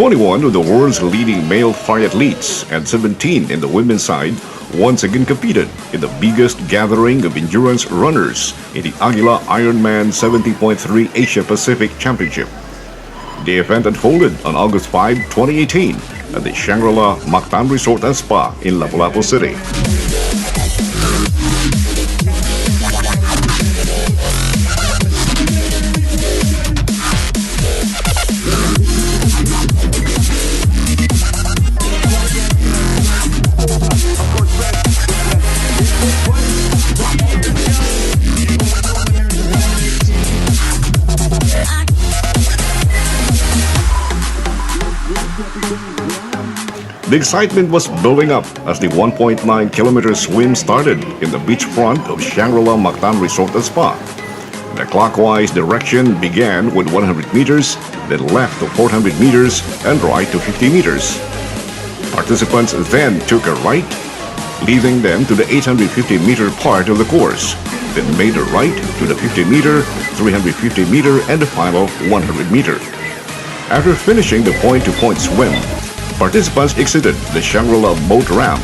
"21 of the world's leading male triathletes and 17 in the women's side once again competed in the biggest gathering of endurance runners in the Aguila Ironman 70.3 Asia Pacific Championship. The event unfolded on August 5, 2018 at the Shangri-La Mactan Resort and Spa in Lapu-Lapu City. The excitement was building up as the 1.9-kilometer swim started in the beachfront of Shangri-La Mactan Resort and Spa. The clockwise direction began with 100 meters, then left to 400 meters, and right to 50 meters. Participants then took a right, leading them to the 850-meter part of the course, then made a right to the 50-meter, 350-meter, and the final 100-meter. After finishing the point-to-point swim, participants exited the Shangri-La boat ramp,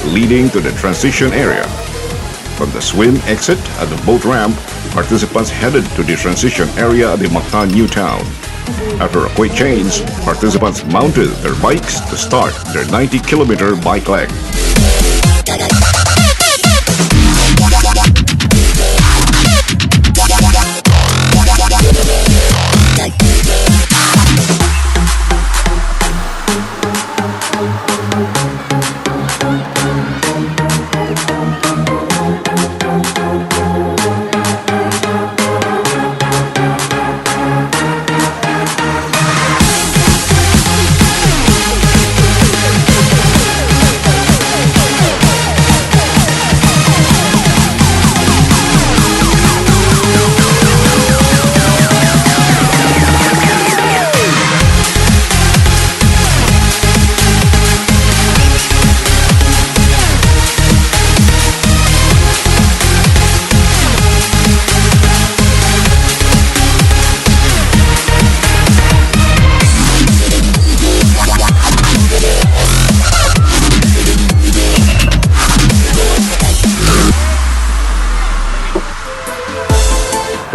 leading to the transition area. From the swim exit at the boat ramp, participants headed to the transition area at the Mactan New Town. After a quick change, participants mounted their bikes to start their 90-kilometer bike leg.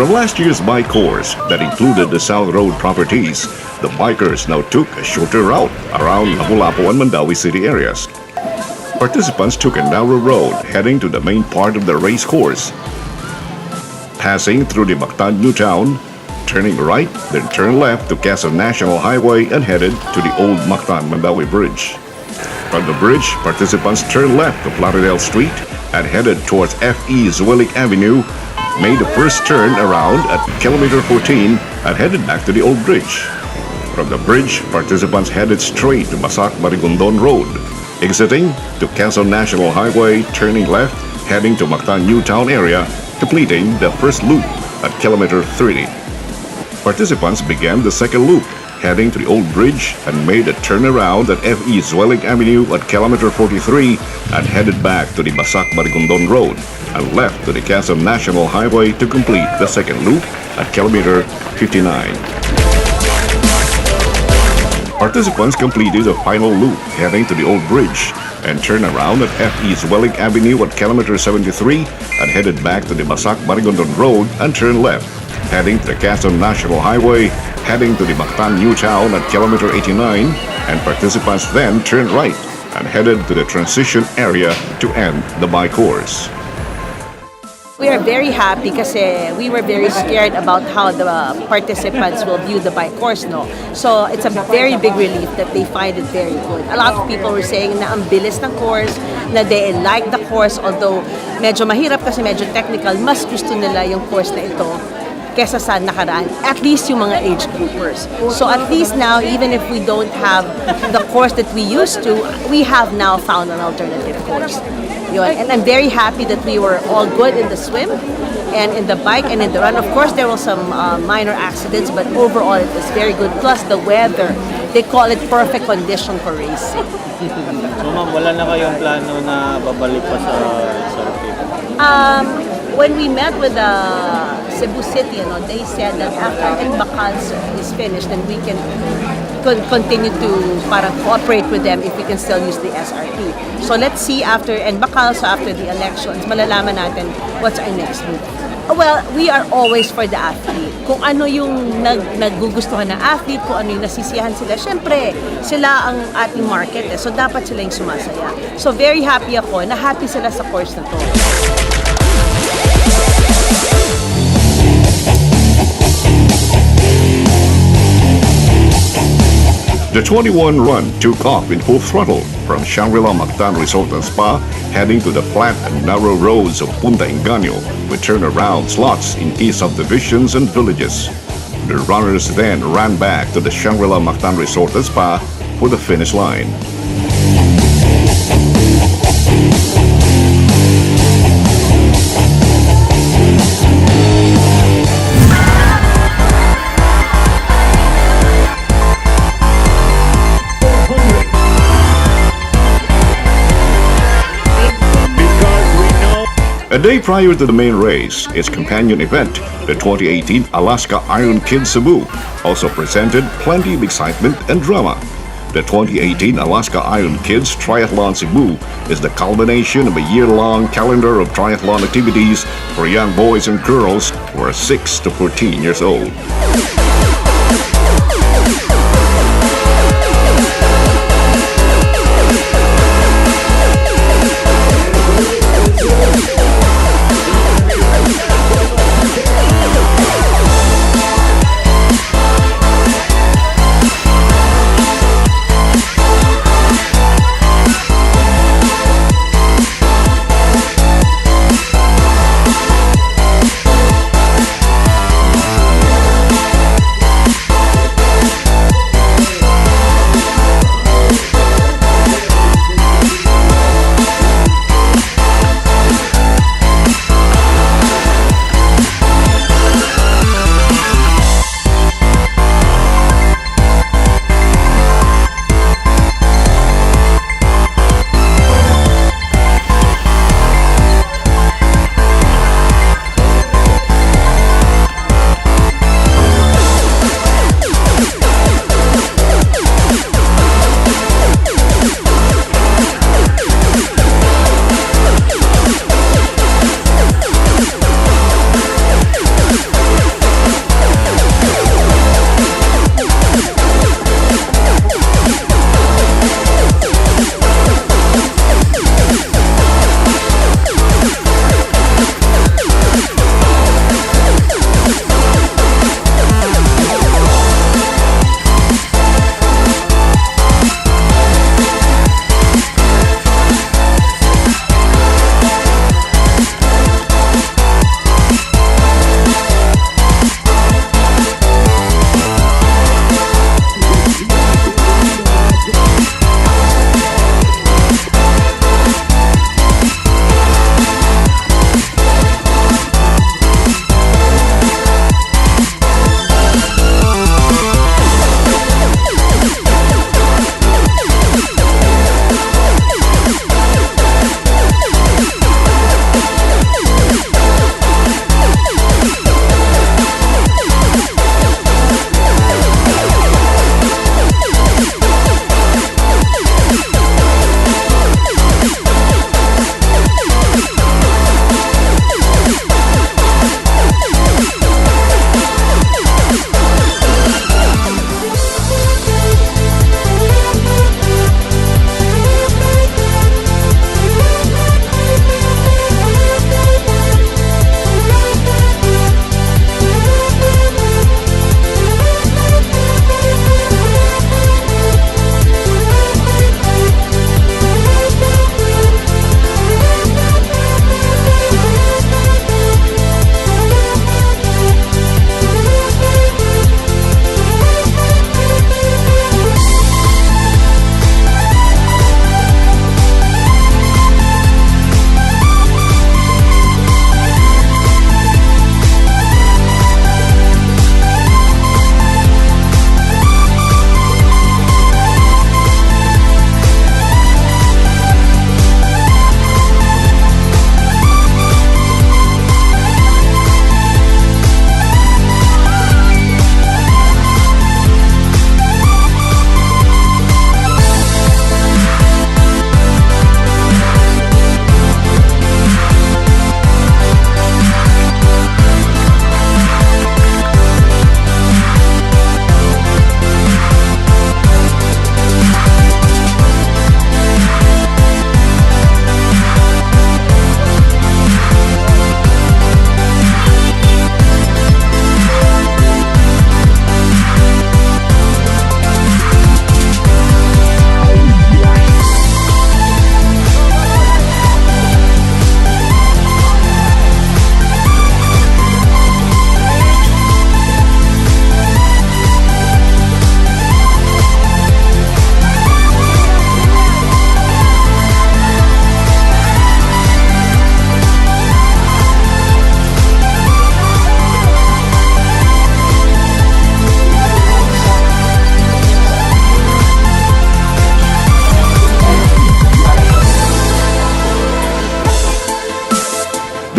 From last year's bike course that included the South Road properties, the bikers now took a shorter route around Lapu-Lapu and Mandawi City areas. Participants took a narrow road heading to the main part of the race course, passing through the Mactan New Town, turning right, then turn left to Quezon National Highway and headed to the old Mactan-Mandawi Bridge. From the bridge, participants turned left to Plaridel Street and headed towards F.E. Zuelik Avenue, made the first turn around at kilometer 14 and headed back to the old bridge. From the bridge, participants headed straight to Masak Marigondon Road, exiting to Quezon National Highway, turning left, heading to Mactan New Town area, completing the first loop at kilometer 30. Participants began the second loop, heading to the old bridge and made a turnaround at F.E. Zuelik Avenue at kilometer 43 and headed back to the Masak Marigondon Road and left to the Quezon National Highway to complete the second loop at kilometer 59. Participants completed the final loop heading to the old bridge and turned around at F.E. Zuelik Avenue at kilometer 73 and headed back to the Masak Marigondon Road and turned left, heading to the Quezon National Highway, heading to the Mactan New Town at kilometer 89, and participants then turned right and headed to the transition area to end the bike course. We are very happy kasi we were very scared about how the participants will view the bike course, no? So it's a very big relief that they find it very good. A lot of people were saying na ang bilis ng course, na they like the course, although medyo mahirap kasi medyo technical, mas gusto nila yung course na ito. kesa sa nakaraan. At least yung mga age groupers. So at least now, even if we don't have the course that we used to, we have now found an alternative course. Yun. And I'm very happy that we were all good in the swim and in the bike and in the run. Of course, there were some minor accidents, but overall it was very good. Plus the weather, they call it perfect condition for racing. So ma'am, wala na kayong plano na babalik pa sa SRP? When we met with the Cebu City, they said that after Bacal is finished, then we can continue to parang cooperate with them if we can still use the SRT. So let's see after Bacal, so after the elections, malalaman natin what's our next move. Well, we are always for the athlete. Kung ano yung nagugustuhan ng athlete, kung ano yung nasisiyahan sila, syempre, sila ang ating market. So, dapat sila yung sumasaya. So, very happy ako na happy sila sa course na to. The 21 run took off in full throttle from Shangri-La Mactan Resort and Spa, heading to the flat and narrow roads of Punta Engaño with turnaround slots in key subdivisions and villages. The runners then ran back to the Shangri-La Mactan Resort and Spa for the finish line. A day prior to the main race, its companion event, the 2018 Alaska Iron Kid Cebu, also presented plenty of excitement and drama. The 2018 Alaska Iron Kids Triathlon Cebu is the culmination of a year-long calendar of triathlon activities for young boys and girls who are 6 to 14 years old.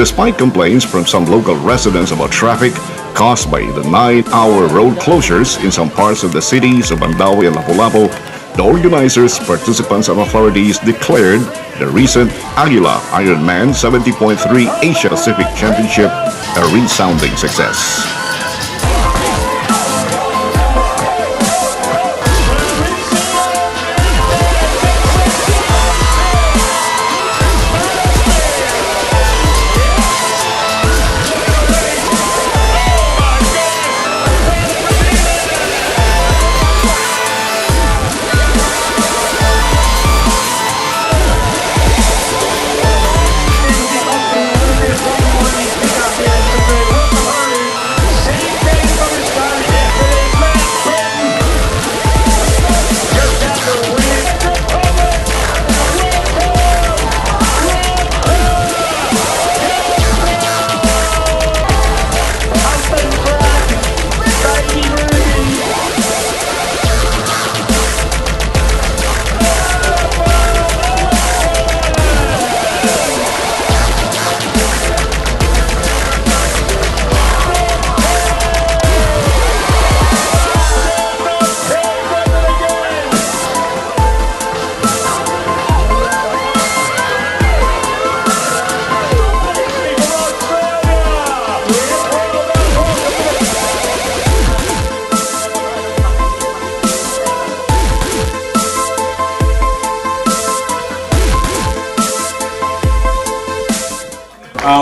Despite complaints from some local residents about traffic caused by the 9-hour road closures in some parts of the cities of Mandaue and Lapu-Lapu, the organizers, participants, and authorities declared the recent Aguila Ironman 70.3 Asia Pacific Championship a resounding success.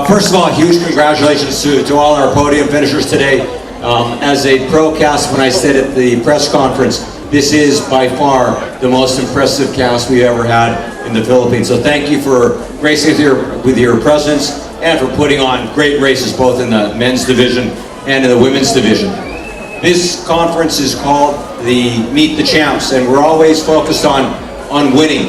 First of all, huge congratulations to all our podium finishers today. As a pro cast, when I said at the press conference, this is by far the most impressive cast we ever had in the Philippines. So thank you for gracing with your presence and for putting on great races both in the men's division and in the women's division. This conference is called the Meet the Champs, and we're always focused on winning.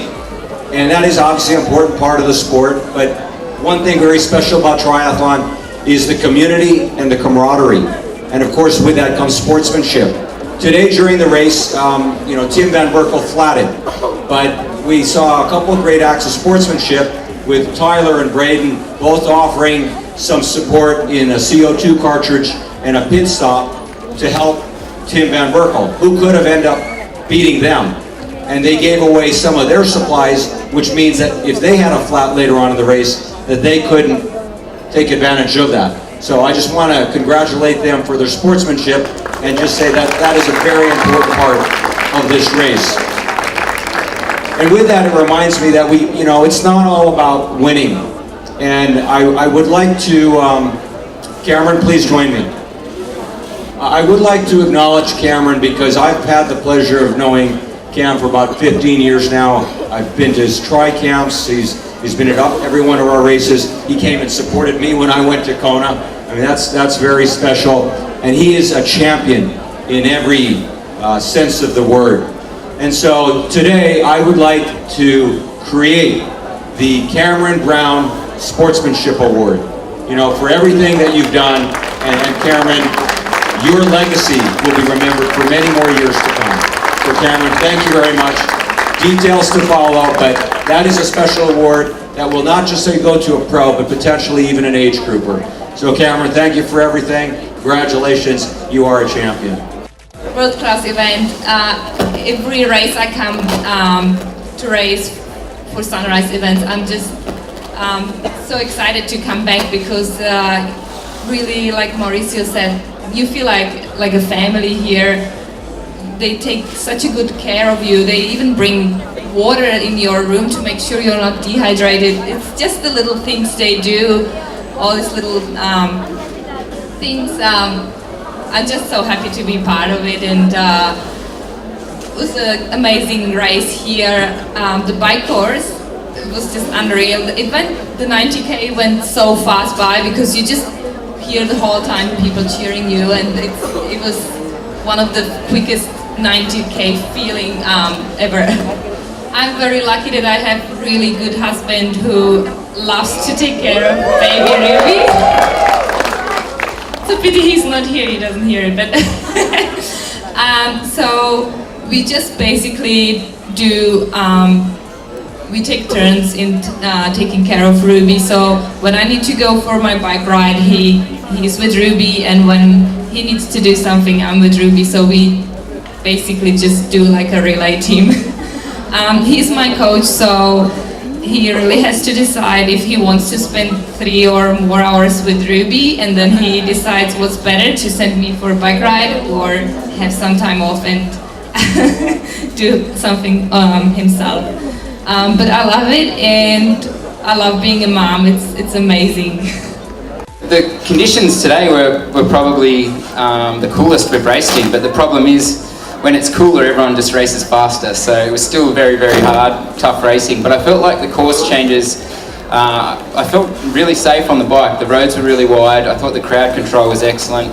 And that is obviously an important part of the sport, but one thing very special about triathlon is the community and the camaraderie. And of course, with that comes sportsmanship. Today during the race, Tim Van Berkel flatted, but we saw a couple of great acts of sportsmanship with Tyler and Braden both offering some support in a CO2 cartridge and a pit stop to help Tim Van Berkel, who could have ended up beating them. And they gave away some of their supplies, which means that if they had a flat later on in the race, that they couldn't take advantage of that. So I just want to congratulate them for their sportsmanship and just say that that is a very important part of this race. And with that, it reminds me that it's not all about winning. And I would like to, Cameron, please join me. I would like to acknowledge Cameron because I've had the pleasure of knowing Cam for about 15 years now. I've been to his tri-camps. He's been at every one of our races. He came and supported me when I went to Kona. I mean, that's very special. And he is a champion in every sense of the word. And so today I would like to create the Cameron Brown Sportsmanship Award. For everything that you've done. And Cameron, your legacy will be remembered for many more years to come. So Cameron, thank you very much. Details to follow, but that is a special award that will not just say go to a pro, but potentially even an age grouper. So Cameron, thank you for everything. Congratulations, you are a champion. World-class event. Every race I come to race for Sunrise events, I'm just so excited to come back because really, like Mauricio said, you feel like a family here. They take such a good care of you. They even bring water in your room to make sure you're not dehydrated. It's just the little things they do, all these little things. I'm just so happy to be part of it, and it was an amazing race here. The bike course, it was just unreal. The 90K went so fast by because you just hear the whole time people cheering you, and it was one of the quickest 90K feeling ever. I'm very lucky that I have a really good husband who loves to take care of baby Ruby. It's a pity he's not here, he doesn't hear it, but so we just basically do we take turns in taking care of Ruby. So when I need to go for my bike ride, he's with Ruby, and when he needs to do something, I'm with Ruby. So we basically just do like a relay team. He's my coach, so he really has to decide if he wants to spend 3 or more hours with Ruby, and then he decides what's better, to send me for a bike ride or have some time off and do something himself. But I love it, and I love being a mom. It's amazing. The conditions today were probably the coolest we've raced in, but the problem is when it's cooler, everyone just races faster. So it was still very, very hard, tough racing. But I felt like the course changes, I felt really safe on the bike. The roads were really wide. I thought the crowd control was excellent.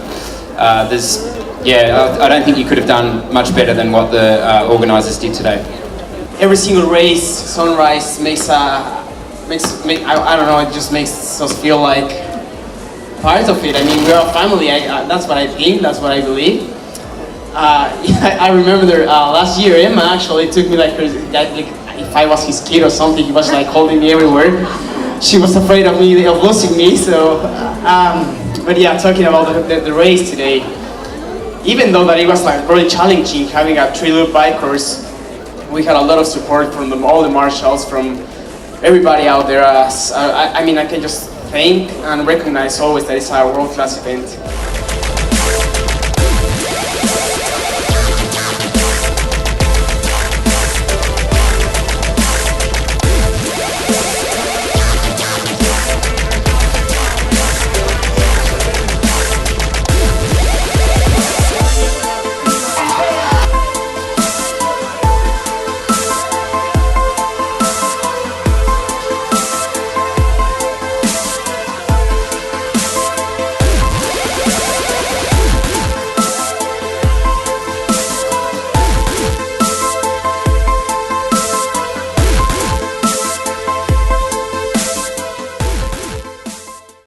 I don't think you could have done much better than what the organisers did today. Every single race, sunrise makes I don't know, it just makes us feel like part of it. I mean, we're a family. That's what I think. That's what I believe. I remember last year, Emma actually took me like if I was his kid or something. He was like holding me everywhere. She was afraid of losing me. So, but yeah, talking about the race today. Even though that it was like really challenging having a 3-loop bike course, we had a lot of support from all the marshals, from everybody out there. I mean, I can just thank and recognize always that it's a world-class event.